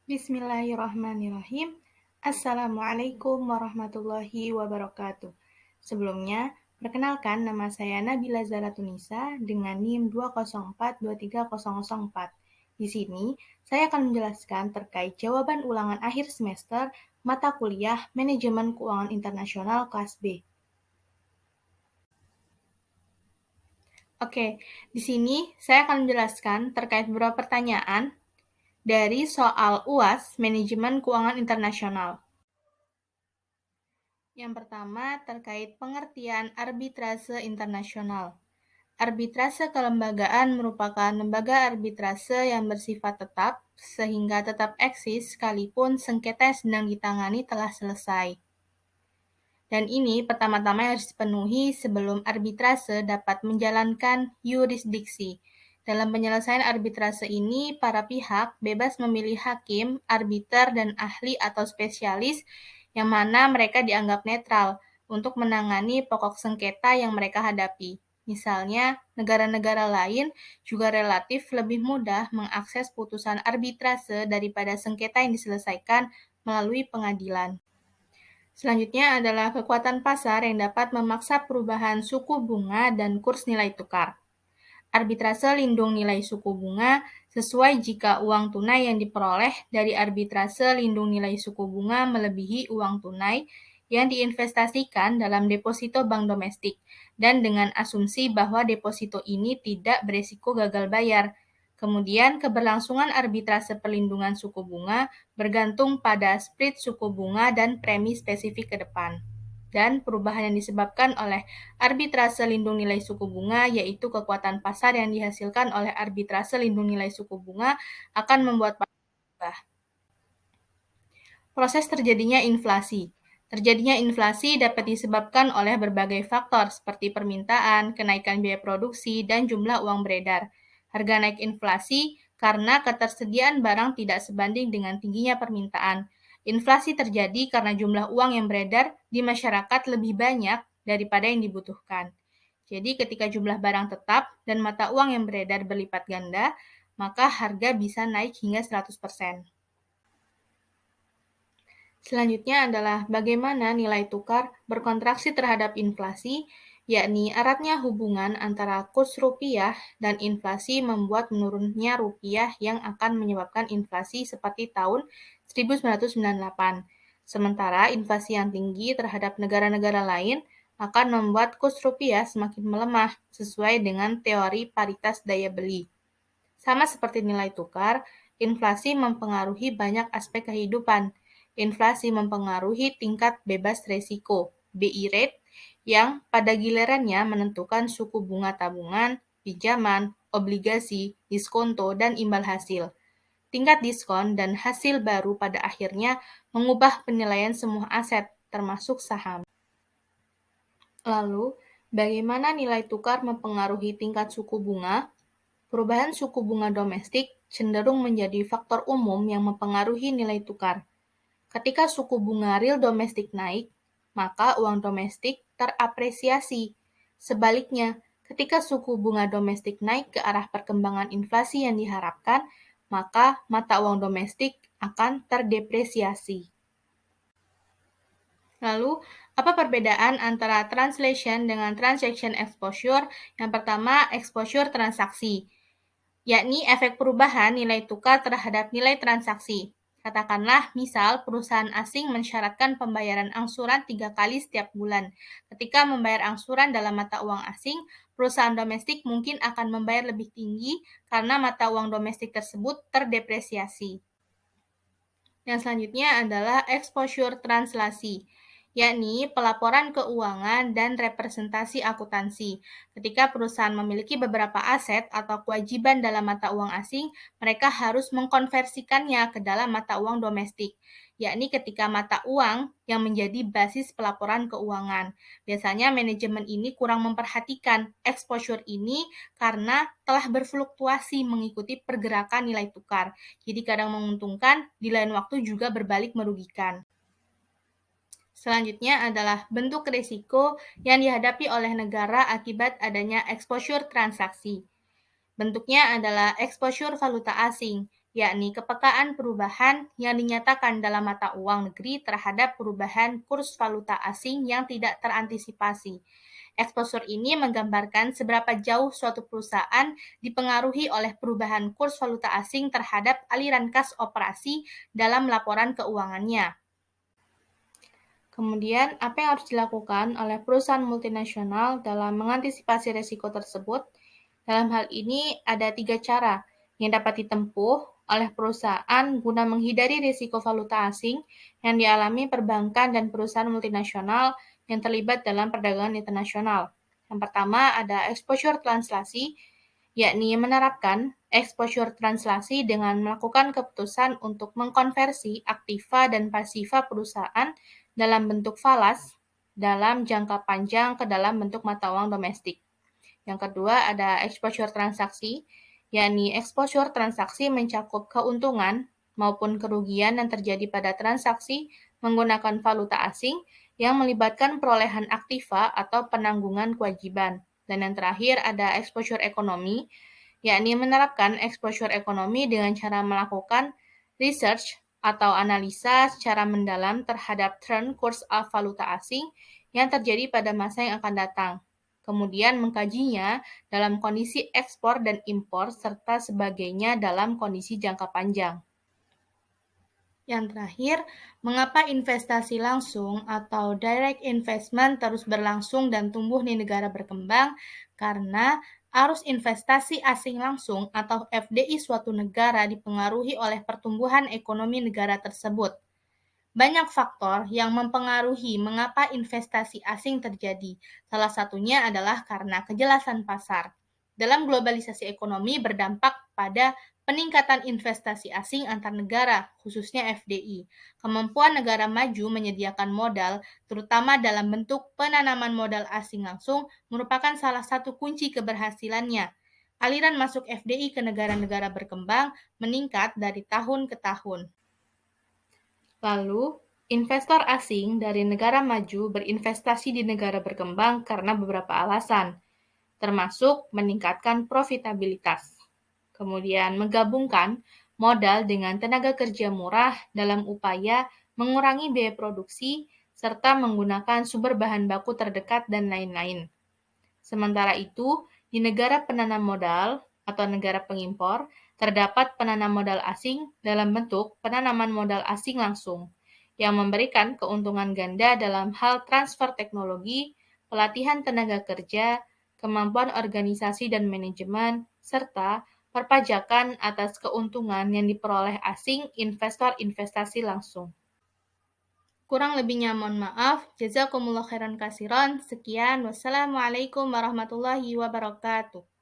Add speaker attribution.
Speaker 1: Bismillahirrahmanirrahim. Assalamualaikum warahmatullahi wabarakatuh. Sebelumnya, perkenalkan nama saya Nabila Zaratunisa dengan NIM 204230004. Di sini, saya akan menjelaskan terkait jawaban ulangan akhir semester mata kuliah Manajemen Keuangan Internasional kelas B. Oke, di sini saya akan menjelaskan terkait beberapa pertanyaan dari soal UAS Manajemen Keuangan Internasional. Yang pertama terkait pengertian arbitrase internasional. Arbitrase kelembagaan merupakan lembaga arbitrase yang bersifat tetap, sehingga tetap eksis sekalipun sengketa yang sedang ditangani telah selesai. Dan ini pertama-tama harus dipenuhi sebelum arbitrase dapat menjalankan yurisdiksi. Dalam penyelesaian arbitrase ini, para pihak bebas memilih hakim, arbiter, dan ahli atau spesialis yang mana mereka dianggap netral untuk menangani pokok sengketa yang mereka hadapi. Misalnya, negara-negara lain juga relatif lebih mudah mengakses putusan arbitrase daripada sengketa yang diselesaikan melalui pengadilan. Selanjutnya adalah kekuatan pasar yang dapat memaksa perubahan suku bunga dan kurs nilai tukar. Arbitrase lindung nilai suku bunga sesuai jika uang tunai yang diperoleh dari arbitrase lindung nilai suku bunga melebihi uang tunai yang diinvestasikan dalam deposito bank domestik dan dengan asumsi bahwa deposito ini tidak beresiko gagal bayar. Kemudian, keberlangsungan arbitrase perlindungan suku bunga bergantung pada spread suku bunga dan premi spesifik ke depan. Dan perubahan yang disebabkan oleh arbitrase lindung nilai suku bunga, yaitu kekuatan pasar yang dihasilkan oleh arbitrase lindung nilai suku bunga, akan membuat pasar berubah. Proses terjadinya inflasi. Terjadinya inflasi dapat disebabkan oleh berbagai faktor seperti permintaan, kenaikan biaya produksi, dan jumlah uang beredar. Harga naik inflasi karena ketersediaan barang tidak sebanding dengan tingginya permintaan. Inflasi terjadi karena jumlah uang yang beredar di masyarakat lebih banyak daripada yang dibutuhkan. Jadi ketika jumlah barang tetap dan mata uang yang beredar berlipat ganda, maka harga bisa naik hingga 100%. Selanjutnya adalah bagaimana nilai tukar berkontraksi terhadap inflasi, yakni eratnya hubungan antara kurs rupiah dan inflasi membuat menurunnya rupiah yang akan menyebabkan inflasi seperti tahun 1998. Sementara inflasi yang tinggi terhadap negara-negara lain akan membuat kurs rupiah semakin melemah sesuai dengan teori paritas daya beli. Sama seperti nilai tukar, inflasi mempengaruhi banyak aspek kehidupan. Inflasi mempengaruhi tingkat bebas resiko, BI rate, yang pada gilirannya menentukan suku bunga tabungan, pinjaman, obligasi, diskonto, dan imbal hasil. Tingkat diskon dan hasil baru pada akhirnya mengubah penilaian semua aset, termasuk saham. Lalu, bagaimana nilai tukar mempengaruhi tingkat suku bunga? Perubahan suku bunga domestik cenderung menjadi faktor umum yang mempengaruhi nilai tukar. Ketika suku bunga real domestik naik, maka uang domestik terapresiasi. Sebaliknya, ketika suku bunga domestik naik ke arah perkembangan inflasi yang diharapkan, maka mata uang domestik akan terdepresiasi. Lalu, apa perbedaan antara translation dengan transaction exposure? Yang pertama, exposure transaksi, yakni efek perubahan nilai tukar terhadap nilai transaksi. Katakanlah, misal perusahaan asing mensyaratkan pembayaran angsuran 3 kali setiap bulan. Ketika membayar angsuran dalam mata uang asing, perusahaan domestik mungkin akan membayar lebih tinggi karena mata uang domestik tersebut terdepresiasi. Yang selanjutnya adalah exposure translasi, yakni pelaporan keuangan dan representasi akuntansi. Ketika perusahaan memiliki beberapa aset atau kewajiban dalam mata uang asing, mereka harus mengkonversikannya ke dalam mata uang domestik, yakni ketika mata uang yang menjadi basis pelaporan keuangan. Biasanya manajemen ini kurang memperhatikan exposure ini karena telah berfluktuasi mengikuti pergerakan nilai tukar. Jadi kadang menguntungkan, di lain waktu juga berbalik merugikan. Selanjutnya adalah bentuk risiko yang dihadapi oleh negara akibat adanya exposure transaksi. Bentuknya adalah exposure valuta asing, yakni kepekaan perubahan yang dinyatakan dalam mata uang negeri terhadap perubahan kurs valuta asing yang tidak terantisipasi. Exposure ini menggambarkan seberapa jauh suatu perusahaan dipengaruhi oleh perubahan kurs valuta asing terhadap aliran kas operasi dalam laporan keuangannya. Kemudian, apa yang harus dilakukan oleh perusahaan multinasional dalam mengantisipasi risiko tersebut? Dalam hal ini, ada 3 cara yang dapat ditempuh oleh perusahaan guna menghindari risiko valuta asing yang dialami perbankan dan perusahaan multinasional yang terlibat dalam perdagangan internasional. Yang pertama ada exposure translasi, yakni menerapkan exposure translasi dengan melakukan keputusan untuk mengkonversi aktiva dan pasiva perusahaan dalam bentuk falas dalam jangka panjang ke dalam bentuk mata uang domestik. Yang kedua ada exposure transaksi, yakni exposure transaksi mencakup keuntungan maupun kerugian yang terjadi pada transaksi menggunakan valuta asing yang melibatkan perolehan aktiva atau penanggungan kewajiban. Dan yang terakhir ada exposure ekonomi, yakni menerapkan exposure ekonomi dengan cara melakukan research atau analisa secara mendalam terhadap trend kurs valuta asing yang terjadi pada masa yang akan datang. Kemudian mengkajinya dalam kondisi ekspor dan impor serta sebagainya dalam kondisi jangka panjang. Yang terakhir, mengapa investasi langsung atau direct investment terus berlangsung dan tumbuh di negara berkembang? Karena arus investasi asing langsung atau FDI suatu negara dipengaruhi oleh pertumbuhan ekonomi negara tersebut. Banyak faktor yang mempengaruhi mengapa investasi asing terjadi. Salah satunya adalah karena kejelasan pasar. Dalam globalisasi ekonomi berdampak pada peningkatan investasi asing antar negara, khususnya FDI. Kemampuan negara maju menyediakan modal, terutama dalam bentuk penanaman modal asing langsung, merupakan salah satu kunci keberhasilannya. Aliran masuk FDI ke negara-negara berkembang meningkat dari tahun ke tahun. Lalu, investor asing dari negara maju berinvestasi di negara berkembang karena beberapa alasan, termasuk meningkatkan profitabilitas. Kemudian menggabungkan modal dengan tenaga kerja murah dalam upaya mengurangi biaya produksi serta menggunakan sumber bahan baku terdekat dan lain-lain. Sementara itu, di negara penanam modal atau negara pengimpor, terdapat penanam modal asing dalam bentuk penanaman modal asing langsung, yang memberikan keuntungan ganda dalam hal transfer teknologi, pelatihan tenaga kerja, kemampuan organisasi dan manajemen, serta perpajakan atas keuntungan yang diperoleh asing investor investasi langsung. Kurang lebihnya mohon maaf. Jazakumullah khairan kasiran. Sekian. Wassalamualaikum warahmatullahi wabarakatuh.